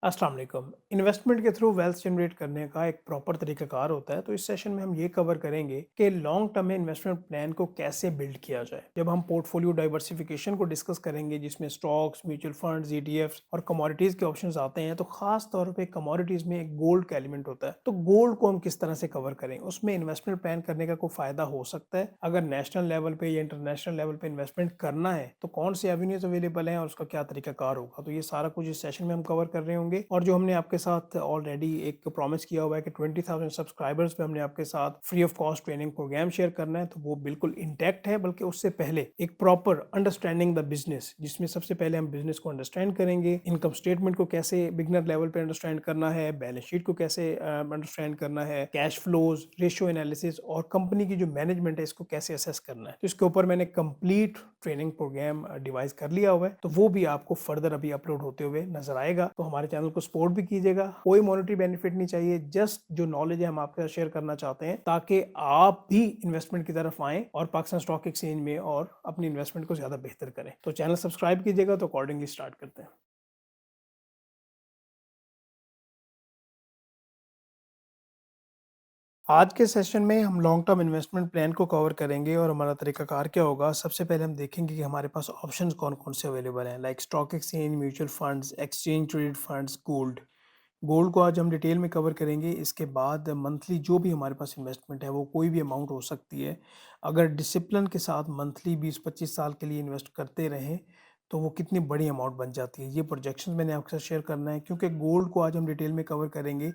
अस्सलाम वालेकुम। इन्वेस्टमेंट के थ्रू वेल्थ जनरेट करने का एक प्रॉपर तरीकाकार होता है। तो इस सेशन में हम ये कवर करेंगे कि लॉन्ग टर्म में इन्वेस्टमेंट प्लान को कैसे बिल्ड किया जाए। जब हम पोर्टफोलियो डाइवर्सिफिकेशन को डिस्कस करेंगे जिसमें स्टॉक्स, म्यूचुअल फंड्स, ईटीएफ्स और कमोडिटीज के ऑप्शंस आते हैं, तो खास तौर पे कमोडिटीज में एक गोल्ड का एलिमेंट होता है। तो गोल्ड को हम किस तरह से कवर करें, उसमें इन्वेस्टमेंट प्लान करने का कोई फायदा हो सकता है। अगर नेशनल लेवल पे या इंटरनेशनल लेवल पे इन्वेस्टमेंट करना है तो कौन से एवेन्यूज अवेलेबल हैं और उसका क्या तरीकाकार होगा। तो ये सारा कुछ इस सेशन में हम कवर कर रहे होंगे। और जो हमने आपके साथ ऑलरेडी एक प्रॉमिस किया हुआ है कि 20,000 सब्सक्राइबर्स पे हमने आपके साथ free of cost training programme share करना है, तो वो बिल्कुल इंटैक्ट है। बल्कि उससे पहले एक प्रॉपर अंडरस्टैंडिंग द बिजनेस, जिसमें सबसे पहले हम बिजनेस को अंडरस्टैंड करेंगे, इनकम स्टेटमेंट को कैसे बिगनर लेवल पे अंडरस्टैंड करना है, बैलेंस शीट को कैसे अंडरस्टैंड करना है, कैश फ्लोज, रेशियो एनालिसिस और कंपनी की जो मैनेजमेंट है इसको कैसे असेस करना है। तो इसके ऊपर मैंने कंप्लीट ट्रेनिंग प्रोग्राम डिवाइस कर लिया हुआ है, तो वो भी आपको फर्दर अभी अपलोड होते हुए नजर आएगा। तो हमारे चैनल को सपोर्ट भी कीजिएगा। कोई मॉनेटरी बेनिफिट नहीं चाहिए, जस्ट जो नॉलेज है हम आपके साथ शेयर करना चाहते हैं ताकि आप भी इन्वेस्टमेंट की तरफ आएं और पाकिस्तान स्टॉक एक्सचेंज में और अपनी इन्वेस्टमेंट को ज्यादा बेहतर करें। तो चैनल सब्सक्राइब कीजिएगा। तो अकॉर्डिंगली स्टार्ट करते हैं। आज के सेशन में हम लॉन्ग टर्म इन्वेस्टमेंट प्लान को कवर करेंगे और हमारा तरीकाकार क्या होगा। सबसे पहले हम देखेंगे कि हमारे पास ऑप्शंस कौन कौन से अवेलेबल हैं, like stock exchange, mutual funds, exchange traded funds, gold. Gold को आज हम डिटेल में कवर करेंगे। इसके बाद मंथली जो भी हमारे पास इन्वेस्टमेंट है वो कोई भी अमाउंट हो सकती है। अगर डिसिप्लिन के साथ मंथली 20-25 साल के लिए इन्वेस्ट करते रहें तो वो कितनी बड़ी अमाउंट बन जाती है, ये प्रोजेक्शन मैंने आपके साथ शेयर करना है। क्योंकि गोल्ड को आज हम डिटेल में कवर करेंगे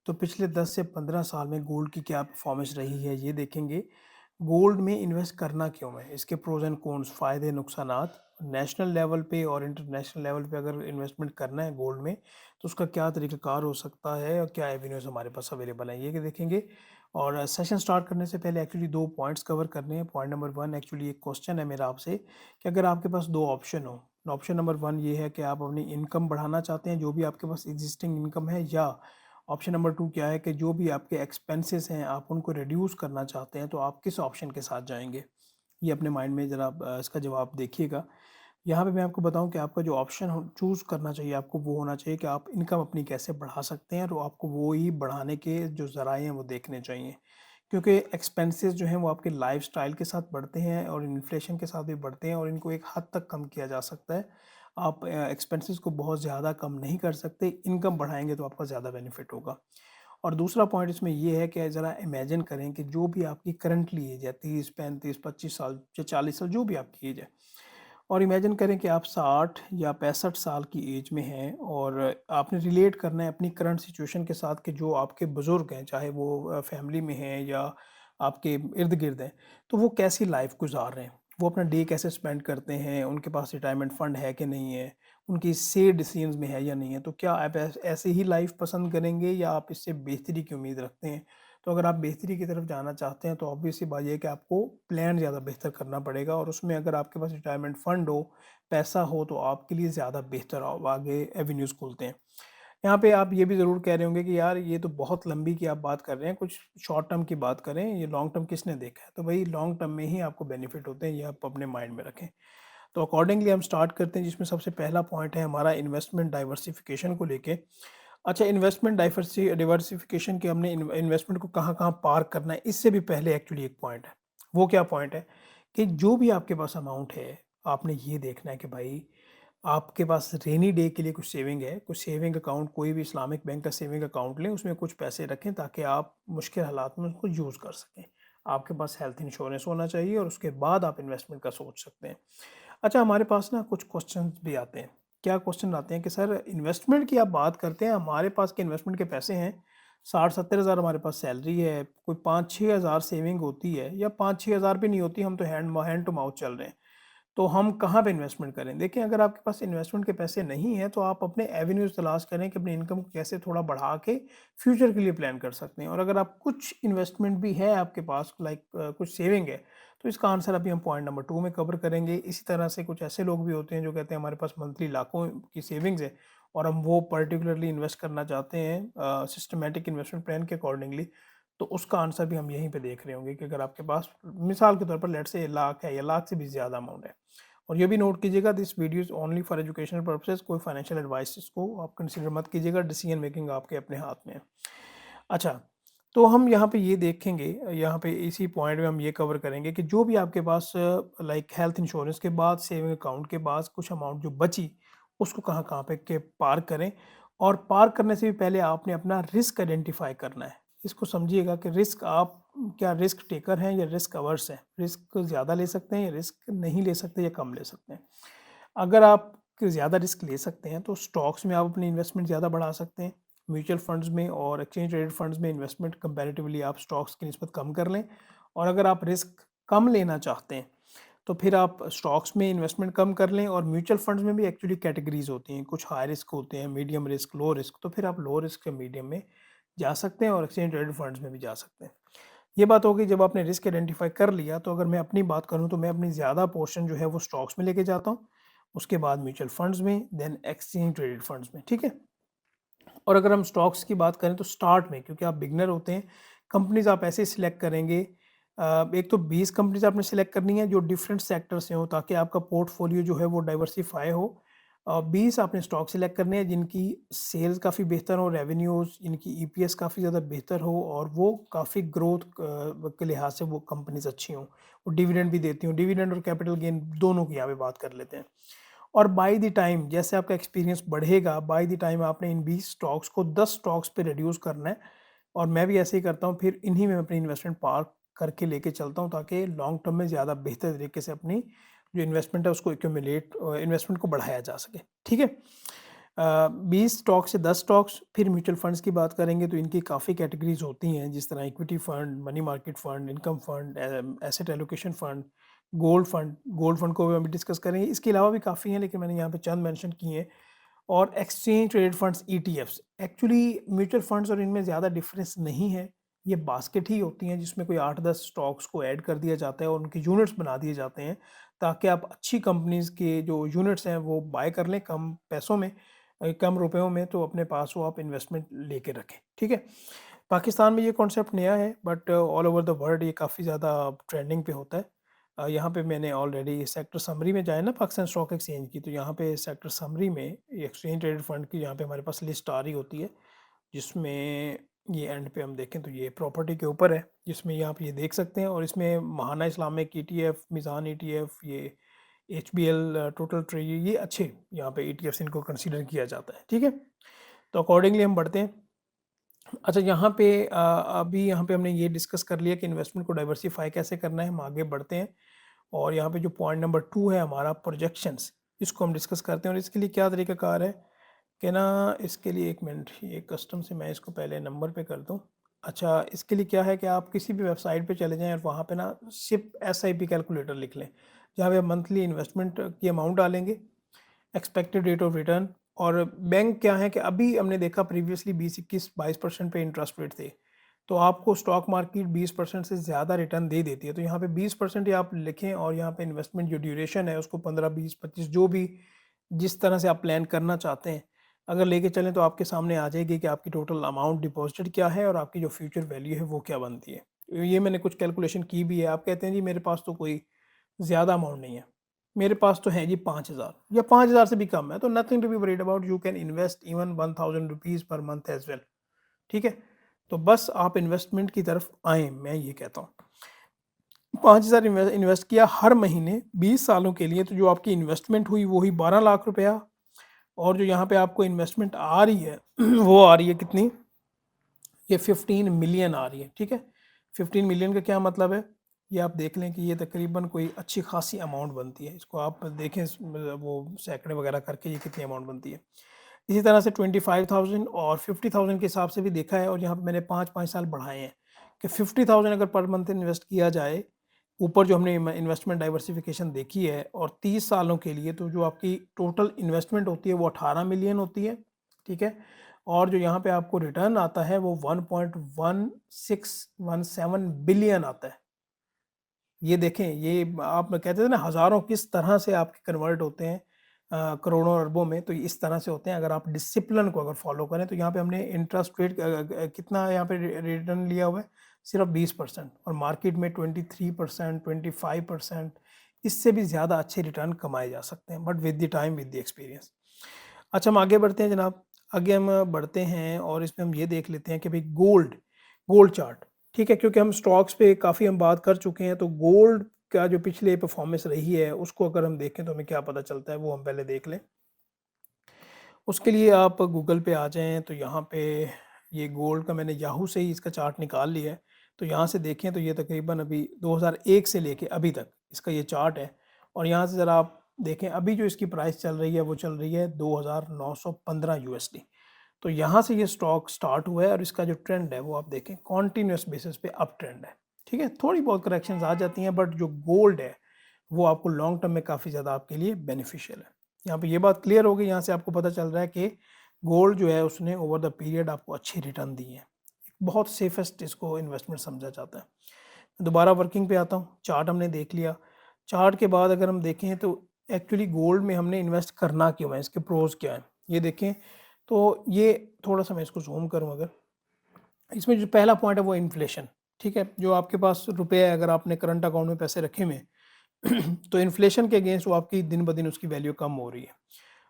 तो पिछले 10 से 15 साल में गोल्ड की क्या परफॉर्मेंस रही है ये देखेंगे। गोल्ड में इन्वेस्ट करना क्यों है, इसके प्रोज एंड कॉन्स, फ़ायदे नुकसानात। नेशनल लेवल पे और इंटरनेशनल लेवल पे अगर इन्वेस्टमेंट करना है गोल्ड में तो उसका क्या तरीकाकार हो सकता है और क्या एवेन्यूज़ हमारे पास अवेलेबल हैं ये देखेंगे। और सेशन स्टार्ट करने से पहले एक्चुअली दो पॉइंट्स कवर करने हैं। पॉइंट नंबर वन, एक्चुअली एक क्वेश्चन है मेरा आपसे कि अगर आपके पास दो ऑप्शन हो। ऑप्शन नंबर वन ये है कि आप अपनी इनकम बढ़ाना चाहते हैं, जो भी आपके पास एग्जिस्टिंग इनकम है, या ऑप्शन नंबर टू क्या है कि जो भी आपके एक्सपेंसेस हैं आप उनको रिड्यूस करना चाहते हैं। तो आप किस ऑप्शन के साथ जाएंगे, ये अपने माइंड में ज़रा इसका जवाब देखिएगा। यहाँ पे मैं आपको बताऊँ कि आपका जो ऑप्शन हो चूज़ करना चाहिए आपको, वो होना चाहिए कि आप इनकम अपनी कैसे बढ़ा सकते हैं, और आपको वो ही बढ़ाने के जो ज़राए हैं वो देखने चाहिए। क्योंकि एक्सपेंसेस जो हैं वो आपके लाइफस्टाइल के साथ बढ़ते हैं और इन्फ्लेशन के साथ भी बढ़ते हैं, और इनको एक हद तक कम किया जा सकता है। आप एक्सपेंसेस को बहुत ज़्यादा कम नहीं कर सकते, इनकम बढ़ाएंगे तो आपका ज़्यादा बेनिफिट होगा। और दूसरा पॉइंट इसमें ये है कि ज़रा इमेजिन करें कि जो भी आपकी करंटली एज है, 30, 35, 25 साल या 40 साल, जो भी आपकी एज है, और इमेजिन करें कि आप 60 या 65 साल की एज में हैं और आपने रिलेट करना है अपनी करंट सिचुएशन के साथ कि जो आपके बुज़ुर्ग हैं, चाहे वो फैमिली में हैं या आपके इर्द गिर्द हैं, तो वो कैसी लाइफ गुजार रहे हैं, वो अपना डे कैसे स्पेंड करते हैं, उनके पास रिटायरमेंट फ़ंड है कि नहीं है, उनकी सेव डिसीजंस में है या नहीं है। तो क्या आप ऐसे ही लाइफ पसंद करेंगे या आप इससे बेहतरी की उम्मीद रखते हैं। तो अगर आप बेहतरी की तरफ जाना चाहते हैं तो ऑब्वियस सी बात ये है कि आपको प्लान ज़्यादा बेहतर करना पड़ेगा, और उसमें अगर आपके पास रिटायरमेंट फ़ंड हो, पैसा हो, तो आपके लिए ज़्यादा बेहतर आगे एवेन्यूज़ खुलते हैं। यहाँ पे आप ये भी ज़रूर कह रहे होंगे कि यार ये तो बहुत लंबी की आप बात कर रहे हैं, कुछ शॉर्ट टर्म की बात करें, ये लॉन्ग टर्म किसने देखा है। तो भाई लॉन्ग टर्म में ही आपको बेनिफिट होते हैं, ये आप अपने माइंड में रखें। तो अकॉर्डिंगली हम स्टार्ट करते हैं, जिसमें सबसे पहला पॉइंट है हमारा इन्वेस्टमेंट डाइवर्सिफिकेशन को लेके। अच्छा, इन्वेस्टमेंट डाइवर्सिफिकेशन के हमने इन्वेस्टमेंट को कहाँ कहाँ पार्क करना है, इससे भी पहले एक्चुअली एक पॉइंट है। वो क्या पॉइंट है कि जो भी आपके पास अमाउंट है, आपने ये देखना है कि भाई आपके पास रेनी डे के लिए कुछ सेविंग है, कुछ सेविंग अकाउंट, कोई भी इस्लामिक बैंक का सेविंग अकाउंट लें, उसमें कुछ पैसे रखें ताकि आप मुश्किल हालात में उसको यूज़ कर सकें। आपके पास हेल्थ इंश्योरेंस होना चाहिए और उसके बाद आप इन्वेस्टमेंट का सोच सकते हैं। अच्छा, हमारे पास ना कुछ क्वेश्चंस भी आते हैं। क्या क्वेश्चन आते हैं कि सर इन्वेस्टमेंट की आप बात करते हैं, हमारे पास के इन्वेस्टमेंट के पैसे हैं, 60-70 हज़ार हमारे पास सैलरी है, कोई 5-6 हज़ार सेविंग होती है, या 5-6 हज़ार भी नहीं होती, हम तो हैंड टू माउथ चल रहे हैं, तो हम कहाँ पे इन्वेस्टमेंट करें। देखिए, अगर आपके पास इन्वेस्टमेंट के पैसे नहीं हैं तो आप अपने एवेन्यूज़ तलाश करें कि अपनी इनकम को कैसे थोड़ा बढ़ा के फ्यूचर के लिए प्लान कर सकते हैं। और अगर आप कुछ इन्वेस्टमेंट भी है आपके पास, लाइक कुछ सेविंग है, तो इसका आंसर अभी हम पॉइंट नंबर टू में कवर करेंगे। इसी तरह से कुछ ऐसे लोग भी होते हैं जो कहते हैं हमारे पास मंथली लाखों की सेविंग्स है और हम वो पर्टिकुलरली इन्वेस्ट करना चाहते हैं सिस्टमेटिक इन्वेस्टमेंट प्लान के अकॉर्डिंगली। तो उसका आंसर भी हम यहीं पे देख रहे होंगे कि अगर आपके पास मिसाल के तौर पर लेट से लाख है या लाख से भी ज़्यादा अमाउंट है और ये भी नोट कीजिएगा, this video is only for educational purposes, कोई फाइनेंशियल एडवाइस इसको आप कंसीडर मत कीजिएगा, डिसीजन मेकिंग आपके अपने हाथ में है। अच्छा, तो हम यहाँ पे ये देखेंगे, यहाँ पे इसी पॉइंट में हम ये कवर करेंगे कि जो भी आपके पास लाइक हेल्थ इंश्योरेंस के बाद, सेविंग अकाउंट के बाद कुछ अमाउंट जो बची, उसको कहाँ-कहाँ पे के पार्क करें, और पार्क करने से भी पहले आपने अपना रिस्क आइडेंटिफ़ाई करना है। इसको समझिएगा कि रिस्क आप क्या रिस्क टेकर हैं या रिस्क अवर्स हैं? रिस्क ज़्यादा ले सकते हैं या रिस्क नहीं ले सकते या कम ले सकते हैं? अगर आप ज़्यादा रिस्क ले सकते हैं तो स्टॉक्स में आप अपनी इन्वेस्टमेंट ज़्यादा बढ़ा सकते हैं। म्यूचुअल फंड्स में और एक्सचेंज ट्रेडेड फंड्स में इन्वेस्टमेंट कंपैरेटिवली आप स्टॉक्स की निस्बत कम कर लें। और अगर आप रिस्क कम लेना चाहते हैं तो फिर आप स्टॉक्स में इन्वेस्टमेंट कम कर लें, और म्यूचुअल फंड्स में भी एक्चुअली कैटेगरीज होती हैं, कुछ हाई रिस्क होते हैं, मीडियम रिस्क, लो रिस्क, तो फिर आप लो रिस्क या मीडियम में जा सकते हैं और एक्सचेंज ट्रेडेड फंड्स में भी जा सकते हैं। ये बात होगी जब आपने रिस्क आइडेंटिफाई कर लिया, तो अगर मैं अपनी बात करूँ तो मैं अपनी ज़्यादा पोर्शन जो है वो स्टॉक्स में लेके जाता हूँ, उसके बाद म्यूचुअल फंड्स में, देन एक्सचेंज ट्रेडेड फंड्स में, ठीक है। और अगर हम स्टॉक्स की बात करें तो स्टार्ट में, क्योंकि आप बिगनर होते हैं, कंपनीज आप ऐसे सिलेक्ट करेंगे, एक तो 20 कंपनीज आपने सिलेक्ट करनी है जो डिफरेंट सेक्टर से हो, ताकि आपका पोर्टफोलियो जो है वो डाइवर्सिफाई हो। 20 आपने स्टॉक सिलेक्ट करने हैं जिनकी सेल्स काफ़ी बेहतर हो, रेवेन्यूज़, इनकी ईपीएस काफ़ी ज़्यादा बेहतर हो, और वो काफ़ी ग्रोथ के लिहाज से वो कंपनीज अच्छी हों, वो डिविडेंड भी देती हों। डिविडेंड और कैपिटल गेन दोनों की यहाँ पे बात कर लेते हैं। और बाय द टाइम जैसे आपका एक्सपीरियंस बढ़ेगा, बाय द टाइम आपने इन 20 स्टॉक्स को 10 स्टॉक्स पे रिड्यूस करना है, और मैं भी ऐसे ही करता हूँ। फिर इन्हीं में अपनी इन्वेस्टमेंट पार्क करके लेके चलता हूँ, ताकि लॉन्ग टर्म में ज़्यादा बेहतर तरीके से अपनी जो इन्वेस्टमेंट है उसको एक्यूमुलेट, इन्वेस्टमेंट को बढ़ाया जा सके, ठीक है। 20 स्टॉक से 10 स्टॉक्स। फिर म्यूचुअल फंड्स की बात करेंगे तो इनकी काफ़ी कैटेगरीज होती हैं, जिस तरह equity fund, money market fund, income fund, asset allocation fund, gold fund को भी हम डिस्कस करेंगे। इसके अलावा भी काफ़ी हैं, लेकिन मैंने यहाँ पे चंद मेंशन किए हैं। और exchange traded funds, ETFs, actually mutual funds और इनमें ज़्यादा डिफरेंस नहीं है। ये बास्केट ही होती हैं जिसमें कोई 8-10 स्टॉक्स को ऐड कर दिया जाता है और उनके यूनिट्स बना दिए जाते हैं, ताकि आप अच्छी कंपनीज़ के जो यूनिट्स हैं वो बाय कर लें कम पैसों में, कम रुपयों में, तो अपने पास वो आप इन्वेस्टमेंट लेके रखें, ठीक है। पाकिस्तान में ये कॉन्सेप्ट नया है, but all over the world ये काफ़ी ज़्यादा ट्रेंडिंग पे होता है। यहाँ पे मैंने ऑलरेडी सेक्टर समरी में जाए ना पाकिस्तान स्टॉक एक्सचेंज की, तो यहाँ पे सेक्टर समरी में एक्सचेंज ट्रेडेड फंड की यहाँ पे हमारे पास लिस्ट आ रही होती है, जिसमें ये एंड पे हम देखें तो ये प्रॉपर्टी के ऊपर है, जिसमें यहाँ पे ये देख सकते हैं। और इसमें महाना इस्लामिक ईटीएफ, मिज़ान ईटीएफ, ये एचबीएल टोटल ट्रे, ये अच्छे यहाँ पे ईटीएफ्स इनको कंसीडर किया जाता है, ठीक है। तो अकॉर्डिंगली हम बढ़ते हैं। अच्छा, यहाँ पे अभी यहाँ पे हमने ये डिस्कस कर लिया कि इन्वेस्टमेंट को डाइवर्सिफाई कैसे करना है। हम आगे बढ़ते हैं, और यहाँ पे जो पॉइंट नंबर 2 है हमारा, प्रोजेक्शंस, इसको हम डिस्कस करते हैं। और इसके लिए क्या तरीक़ाकार है कि ना, इसके लिए एक मिनट, ये कस्टम से मैं इसको पहले नंबर पे कर दूँ। अच्छा, इसके लिए क्या है कि आप किसी भी वेबसाइट पे चले जाएँ और वहाँ पे ना सिप एसआईपी कैलकुलेटर लिख लें, जहाँ पे आप मंथली इन्वेस्टमेंट की अमाउंट डालेंगे, एक्सपेक्टेड रेट ऑफ रिटर्न। और बैंक क्या है कि अभी हमने देखा प्रीवियसली 20-21-22% पे इंटरेस्ट रेट थे, तो आपको स्टॉक मार्केट 20% से ज़्यादा रिटर्न दे देती है। तो यहाँ पे 20% ही आप लिखें, और यहाँ पे इन्वेस्टमेंट जो ड्यूरेशन है उसको 15, 20, 25, जो भी जिस तरह से आप प्लान करना चाहते हैं, अगर लेके चलें तो आपके सामने आ जाएगी कि आपकी टोटल अमाउंट डिपॉजिटेड क्या है और आपकी जो फ्यूचर वैल्यू है वो क्या बनती है। ये मैंने कुछ कैलकुलेशन की भी है। आप कहते हैं जी मेरे पास तो कोई ज़्यादा अमाउंट नहीं है, मेरे पास तो है जी 5,000 या 5,000 से भी कम है, तो nothing to be worried about, you can invest even 1,000 rupees per month as well, ठीक है। तो बस आप इन्वेस्टमेंट की तरफ आएँ, मैं ये कहता हूँ। 5,000 इन्वेस्ट किया हर महीने 20 सालों के लिए, तो जो आपकी इन्वेस्टमेंट हुई वो हुई 12 लाख रुपया। और जो यहाँ पे आपको इन्वेस्टमेंट आ रही है वो आ रही है कितनी, ये 15 मिलियन आ रही है, ठीक है। 15 मिलियन का क्या मतलब है, ये आप देख लें कि ये तकरीबन कोई अच्छी खासी अमाउंट बनती है। इसको आप देखें वो सैकड़े वगैरह करके ये कितनी अमाउंट बनती है। इसी तरह से 25,000 और 50,000 के हिसाब से भी देखा है, और यहाँ पे मैंने 5-5 साल बढ़ाए हैं कि 50,000 अगर पर मंथ इन्वेस्ट किया जाए, ऊपर जो हमने इन्वेस्टमेंट डाइवर्सिफिकेशन देखी है, और 30 सालों के लिए, तो जो आपकी टोटल इन्वेस्टमेंट होती है वो 18 मिलियन होती है, ठीक है। और जो यहाँ पे आपको रिटर्न आता है वो 1.1617 बिलियन आता है। ये देखें, ये आप कहते थे ना हज़ारों किस तरह से आपके कन्वर्ट होते हैं करोड़ों अरबों में, तो इस तरह से होते हैं अगर आप डिसिप्लिन को अगर फॉलो करें। तो यहाँ पे हमने इंटरेस्ट रेट कितना यहाँ पे रिटर्न लिया हुआ है, सिर्फ 20%, और मार्केट में 23%, 25%, इससे भी ज़्यादा अच्छे रिटर्न कमाए जा सकते हैं, but with the time, with the experience. अच्छा, हम आगे बढ़ते हैं जनाब। आगे हम बढ़ते हैं और इसमें हम ये देख लेते हैं कि भाई गोल्ड, गोल्ड चार्ट, ठीक है? क्योंकि हम स्टॉक्स पे काफ़ी हम बात कर चुके हैं, तो गोल्ड का जो पिछले परफॉर्मेंस रही है उसको अगर हम देखें तो हमें क्या पता चलता है, वो हम पहले देख लें। उसके लिए आप गूगल पे आ जाएँ, तो यहाँ पे ये गोल्ड का मैंने याहू से ही इसका चार्ट निकाल लिया है। तो यहाँ से देखें तो ये तकरीबन अभी 2001 से लेके अभी तक इसका ये चार्ट है। और यहाँ से ज़रा आप देखें, अभी जो इसकी प्राइस चल रही है वो चल रही है 2915 यूएसडी। तो यहाँ से ये स्टॉक स्टार्ट हुआ है और इसका जो ट्रेंड है वो आप देखें कॉन्टिन्यूस बेसिस पे अप ट्रेंड है। ठीक है, थोड़ी बहुत करेक्शंस आ जाती हैं, बट जो गोल्ड है वो आपको लॉन्ग टर्म में काफ़ी ज़्यादा आपके लिए बेनिफिशियल है। यहाँ पे ये बात क्लियर हो गई, यहाँ से आपको पता चल रहा है कि गोल्ड जो है उसने ओवर द पीरियड आपको अच्छी रिटर्न दी है। बहुत सेफेस्ट इसको इन्वेस्टमेंट समझा जाता है। दोबारा वर्किंग पे आता हूँ। चार्ट हमने देख लिया। चार्ट के बाद अगर हम देखें तो एक्चुअली गोल्ड में हमने इन्वेस्ट करना क्यों है, इसके प्रोज क्या है, ये देखें। तो ये थोड़ा सा मैं इसको जूम करूँ, अगर इसमें जो पहला पॉइंट है वो इन्फ्लेशन। ठीक है, जो आपके पास रुपये है, अगर आपने करंट अकाउंट में पैसे रखे हुए हैं तो इन्फ्लेशन के अगेंस्ट वो आपकी दिन ब दिन उसकी वैल्यू कम हो रही है।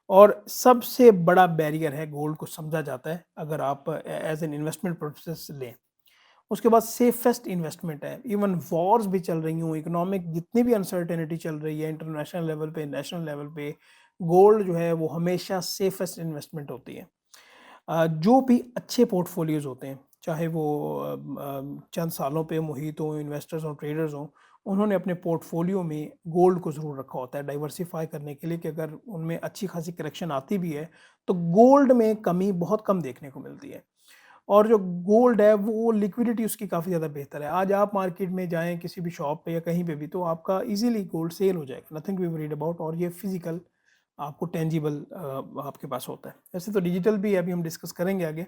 और सबसे बड़ा बैरियर है गोल्ड को समझा जाता है, अगर आप एज एन इन्वेस्टमेंट प्रोसेस लें। उसके बाद सेफेस्ट इन्वेस्टमेंट है। इवन वॉर्स भी चल रही हूँ, इकोनॉमिक जितनी भी अनसर्टेनिटी चल रही है इंटरनेशनल लेवल पे, नेशनल लेवल पे, गोल्ड जो है वो हमेशा सेफेस्ट इन्वेस्टमेंट होती है। जो भी अच्छे पोर्टफोलियोज होते हैं, चाहे वो चंद सालों पे मुहित हों, इन्वेस्टर्स और ट्रेडर्स हों, उन्होंने अपने पोर्टफोलियो में गोल्ड को ज़रूर रखा होता है डाइवर्सिफाई करने के लिए, कि अगर उनमें अच्छी खासी करेक्शन आती भी है तो गोल्ड में कमी बहुत कम देखने को मिलती है। और जो गोल्ड है वो लिक्विडिटी उसकी काफ़ी ज़्यादा बेहतर है। आज आप मार्केट में जाएँ किसी भी शॉप पे या कहीं पे भी, तो आपका ईज़िली गोल्ड सेल हो जाएगा, nothing to be worried about. और ये फिज़िकल आपको टेंजिबल आपके पास होता है। वैसे तो डिजिटल भी है, अभी हम डिस्कस करेंगे आगे।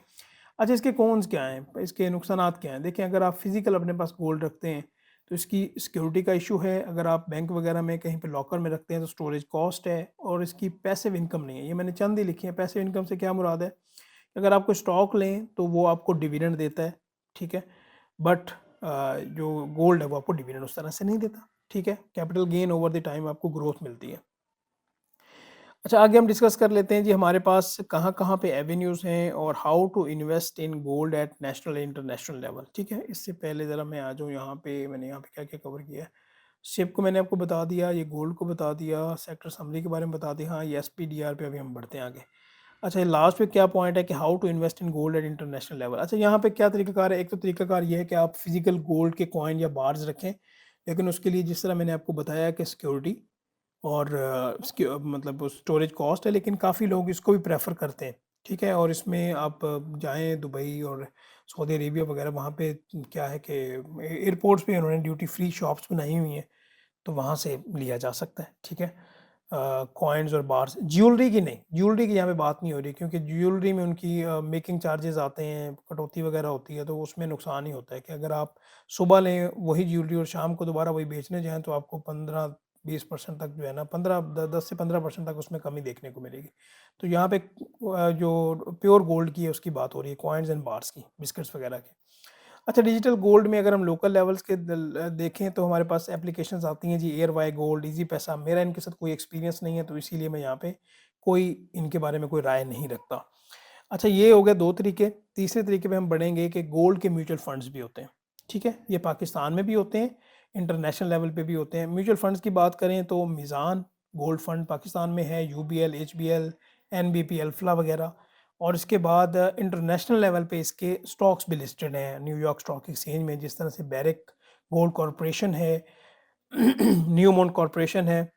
अच्छा, इसके कॉन्स क्या हैं, इसके नुकसानात क्या हैं? देखिए, अगर आप फिज़िकल अपने पास गोल्ड रखते हैं तो इसकी सिक्योरिटी का इशू है। अगर आप बैंक वगैरह में कहीं पे लॉकर में रखते हैं तो स्टोरेज कॉस्ट है, और इसकी पैसिव इनकम नहीं है। ये मैंने चंद ही लिखी है। पैसिव इनकम से क्या मुराद है? अगर आप कोई स्टॉक लें तो वो आपको डिविडेंड देता है, ठीक है? बट जो गोल्ड है वो आपको डिविडेंड उस तरह से नहीं देता, ठीक है? Capital gain over the time आपको ग्रोथ मिलती है। अच्छा, आगे हम डिस्कस कर लेते हैं जी, हमारे पास कहाँ-कहाँ पे एवेन्यूज़ हैं और how to invest in gold at national international level, ठीक है? इससे पहले ज़रा मैं आ जाऊँ यहाँ पे, मैंने यहाँ पे क्या-क्या कवर किया है। शिप को मैंने आपको बता दिया, ये गोल्ड को बता दिया, सेक्टर समरी के बारे में बता दिया। हाँ, ये एसपीडीआर पे अभी हम बढ़ते हैं आगे। अच्छा, ये लास्ट पे क्या पॉइंट है कि how to invest in gold at international level. अच्छा, यहाँ पे क्या तरीकाकार है? एक तो तरीकाकार ये है कि आप फिजिकल गोल्ड के कॉइन या बार्स रखें, लेकिन उसके लिए जिस तरह मैंने आपको बताया कि सिक्योरिटी और इसकी मतलब स्टोरेज कॉस्ट है, लेकिन काफ़ी लोग इसको भी प्रेफर करते हैं, ठीक है? और इसमें आप जाएँ दुबई और सऊदी अरेबिया वगैरह, वहाँ पे क्या है कि एयरपोर्ट्स पे उन्होंने ड्यूटी फ्री शॉप्स बनाई हुई हैं, तो वहाँ से लिया जा सकता है, ठीक है? कॉइन्स और बार्स, ज्वेलरी की नहीं, ज्वेलरी की यहाँ पे बात नहीं हो रही, क्योंकि ज्वेलरी में उनकी मेकिंग चार्जेस आते हैं, कटौती वगैरह होती है, तो उसमें नुकसान ही होता है कि अगर आप सुबह लें वही ज्वेलरी और शाम को दोबारा वही बेचने जाएँ, तो आपको 15-20% तक जो है ना, 10 से 15% तक उसमें कमी देखने को मिलेगी। तो यहाँ पे जो प्योर गोल्ड की है उसकी बात हो रही है, कॉइन्स एंड बार्स की, बिस्किट्स वगैरह की। अच्छा, डिजिटल गोल्ड में अगर हम लोकल लेवल्स के देखें तो हमारे पास एप्लीकेशंस आती हैं जी, एयर वाई गोल्ड, इजी पैसा। मेरा इनके साथ कोई एक्सपीरियंस नहीं है, तो इसीलिए मैं यहाँ पे कोई इनके बारे में कोई राय नहीं रखता। अच्छा, ये हो गया दो तरीके। तीसरे तरीके पे हम बढ़ेंगे कि गोल्ड के म्यूचुअल फंड्स भी होते हैं, ठीक है? ये पाकिस्तान में भी होते हैं, इंटरनेशनल लेवल पे भी होते हैं। म्यूचुअल फंड्स की बात करें तो मीज़ान गोल्ड फंड पाकिस्तान में है, यूबीएल, एचबीएल, एनबीपी, अल्फला वगैरह। और इसके बाद इंटरनेशनल लेवल पे इसके स्टॉक्स भी लिस्टेड हैं न्यूयॉर्क स्टॉक एक्सचेंज में, जिस तरह से बैरिक गोल्ड कॉरपोरेशन है, न्यूमोंट कॉरपोरेशन है,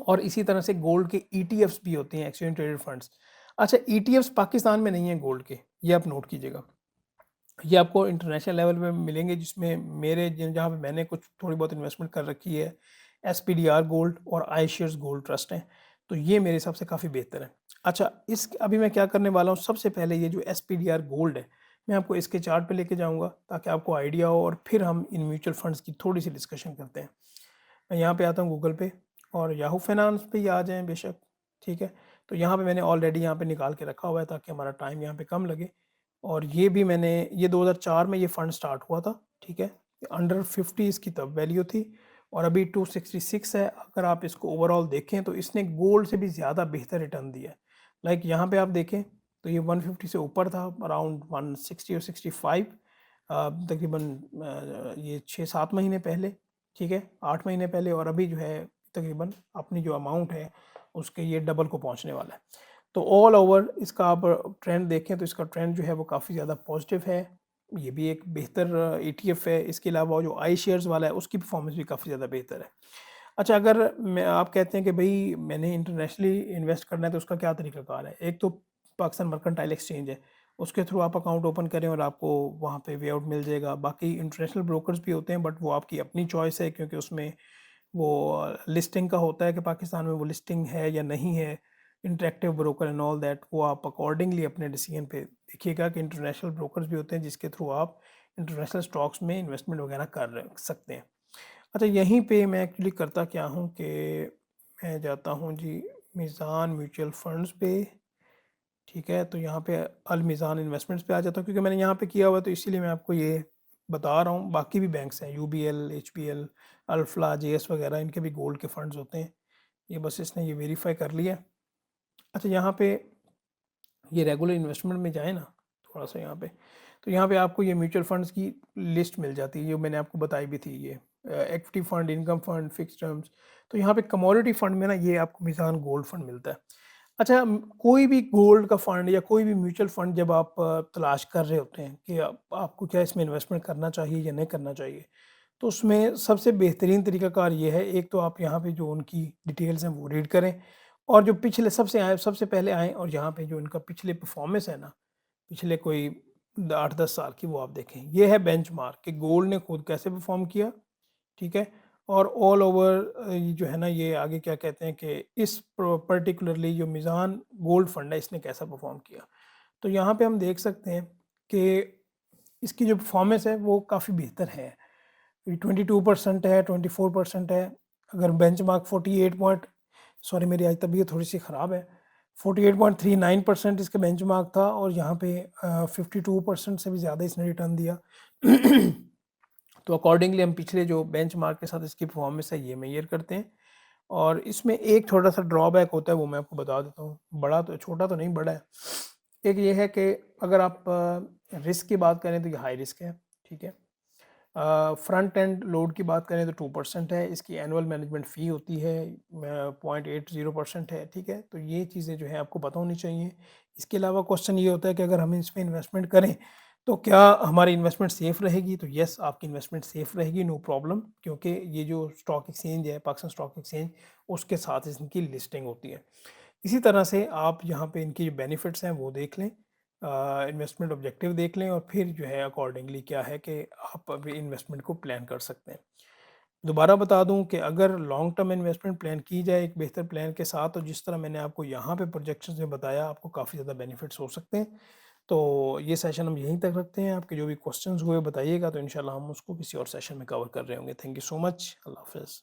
और इसी तरह से गोल्ड के ईटीएफ्स भी होते हैं, एक्सचेंज ट्रेडेड फंड्स। अच्छा, ईटीएफ्स पाकिस्तान में नहीं है गोल्ड के, ये आप नोट कीजिएगा। ये आपको इंटरनेशनल लेवल पे मिलेंगे, जिसमें मेरे जहाँ पे मैंने कुछ थोड़ी बहुत इन्वेस्टमेंट कर रखी है, एसपीडीआर गोल्ड और आई शेयर्स गोल्ड ट्रस्ट हैं, तो ये मेरे हिसाब से काफ़ी बेहतर है। अच्छा, इस अभी मैं क्या करने वाला हूँ, सबसे पहले ये जो एसपीडीआर गोल्ड है, मैं आपको इसके चार्ट पे लेके जाऊँगा ताकि आपको आइडिया हो, और फिर हम इन म्यूचुअल फंड्स की थोड़ी सी डिस्कशन करते हैं। मैं यहाँ पे आता हूँ गूगल पे, और याहू फाइनेंस पे ही आ जाएँ बेशक, ठीक है? तो यहाँ पे मैंने ऑलरेडी यहाँ पे निकाल के रखा हुआ है ताकि हमारा टाइम यहाँ पे कम लगे। और ये भी ये 2004 में ये फ़ंड स्टार्ट हुआ था, ठीक है? अंडर 50 इसकी तब वैल्यू थी, और अभी 266 है। अगर आप इसको ओवरऑल देखें तो इसने गोल्ड से भी ज़्यादा बेहतर रिटर्न दिया है। लाइक यहाँ पे आप देखें तो ये 150 से ऊपर था, अराउंड 160 और 65, तकरीबन ये 6-7 महीने पहले, ठीक है, 8 महीने पहले, और अभी जो है तकरीबन अपनी जो अमाउंट है उसके ये डबल को पहुँचने वाला है। तो ऑल ओवर इसका आप ट्रेंड देखें तो इसका ट्रेंड जो है वो काफ़ी ज़्यादा पॉजिटिव है। ये भी एक बेहतर ईटीएफ है। इसके अलावा जो आई शेयर्स वाला है उसकी परफॉर्मेंस भी काफ़ी ज़्यादा बेहतर है। अच्छा, अगर मैं आप कहते हैं कि भई मैंने इंटरनेशनली इन्वेस्ट करना है तो उसका क्या तरीक़ाकार है? एक तो पाकिस्तान मर्केंटाइल एक्सचेंज है, उसके थ्रू आप अकाउंट ओपन करें और आपको वहाँ पे वे आउट मिल जाएगा। बाकी इंटरनेशनल ब्रोकर्स भी होते हैं, बट वो आपकी अपनी चॉइस है, क्योंकि उसमें वो लिस्टिंग का होता है कि पाकिस्तान में वो लिस्टिंग है या नहीं है, interactive broker and all that. वो आप अकॉर्डिंगली अपने डिसीजन पे देखिएगा कि इंटरनेशनल ब्रोकर्स भी होते हैं जिसके थ्रू आप इंटरनेशनल स्टॉक्स में इन्वेस्टमेंट वगैरह कर सकते हैं। अच्छा, यहीं पे मैं एक्चुअली करता क्या हूँ कि मैं जाता हूँ जी मीज़ान म्यूचुअल फंड्स पे, ठीक है, तो यहाँ पे अल मीज़ान इन्वेस्टमेंट्स पे आ जाता हूँ, क्योंकि मैंने यहाँ पे किया हुआ है तो इसीलिए मैं आपको ये बता रहा हूँ। बाकी भी बैंक्स हैं, यूबीएल, एचबीएल, अल्फ्ला, जेएस वगैरह, इनके भी गोल्ड के फंड्स होते हैं। ये बस इसने ये वेरीफाई कर लिया। अच्छा, यहाँ पे ये रेगुलर इन्वेस्टमेंट में जाए ना थोड़ा सा यहाँ पे, तो यहाँ पे आपको ये म्यूचुअल फंड्स की लिस्ट मिल जाती है, जो मैंने आपको बताई भी थी, ये equity fund, income fund, fix terms. तो यहाँ पे कमोडिटी फंड में ना ये आपको मिज़ान गोल्ड फंड मिलता है। अच्छा, कोई भी गोल्ड का फंड या कोई भी म्यूचुअल फंड जब आप तलाश कर रहे होते हैं कि आपको क्या इसमें इन्वेस्टमेंट करना चाहिए या नहीं करना चाहिए, तो उसमें सबसे बेहतरीन तरीकाकार ये है, एक तो आप यहाँ पे जो उनकी डिटेल्स हैं वो रीड करें, और जो पिछले सबसे पहले आएँ और यहाँ पे जो इनका पिछले परफॉर्मेंस है ना, पिछले कोई 8-10 साल की, वो आप देखें। ये है बेंचमार्क कि गोल्ड ने खुद कैसे परफॉर्म किया, ठीक है? और ऑल ओवर ये जो है ना, ये आगे क्या कहते हैं कि इस पर्टिकुलरली जो मिज़ान गोल्ड फंड है इसने कैसा परफॉर्म किया। तो यहाँ पे हम देख सकते हैं कि इसकी जो परफॉर्मेंस है वो काफ़ी बेहतर है। 22% है, 24% है। अगर बेंचमार्क 48 पॉइंट, सॉरी मेरी आज तबीयत थोड़ी सी ख़राब है, 48.39% इसका बेंचमार्क था, और यहाँ पे 52% से भी ज़्यादा इसने रिटर्न दिया। तो अकॉर्डिंगली हम पिछले जो बेंचमार्क के साथ इसकी परफॉर्मेंस है ये मेजर करते हैं। और इसमें एक छोटा-सा ड्रॉबैक होता है, वो मैं आपको बता देता हूँ। बड़ा तो, छोटा तो नहीं, बड़ा है। एक ये है कि अगर आप रिस्क की बात करें तो ये हाई रिस्क है, ठीक है। फ्रंट एंड लोड की बात करें तो 2% है, इसकी एनुअल मैनेजमेंट फ़ी होती है 0.80% है, ठीक है। तो ये चीज़ें जो है आपको पता होनी चाहिए। इसके अलावा क्वेश्चन ये होता है कि अगर हम इसमें इन्वेस्टमेंट करें तो क्या हमारी इन्वेस्टमेंट सेफ़ रहेगी? तो येस, आपकी इन्वेस्टमेंट सेफ़ रहेगी, नो प्रॉब्लम, क्योंकि ये जो स्टॉक एक्सचेंज है, पाकिस्तान स्टॉक एक्सचेंज, उसके साथ इनकी लिस्टिंग होती है। इसी तरह से आप यहाँ पे इनकी जो बेनिफिट्स हैं वो देख लें, इन्वेस्टमेंट ऑब्जेक्टिव देख लें, और फिर जो है अकॉर्डिंगली क्या है कि आप अभी इन्वेस्टमेंट को प्लान कर सकते हैं। दोबारा बता दूं कि अगर लॉन्ग टर्म इन्वेस्टमेंट प्लान की जाए एक बेहतर प्लान के साथ, तो जिस तरह मैंने आपको यहाँ पे प्रोजेक्शंस में बताया, आपको काफ़ी ज़्यादा बेनिफिट्स हो सकते हैं। तो ये सेशन हम यहीं तक रखते हैं। आपके जो भी क्वेश्चंस हुए बताइएगा, तो इंशाल्लाह हम उसको किसी और सेशन में कवर कर रहे होंगे। Thank you so much. Allah हाफ़िज़।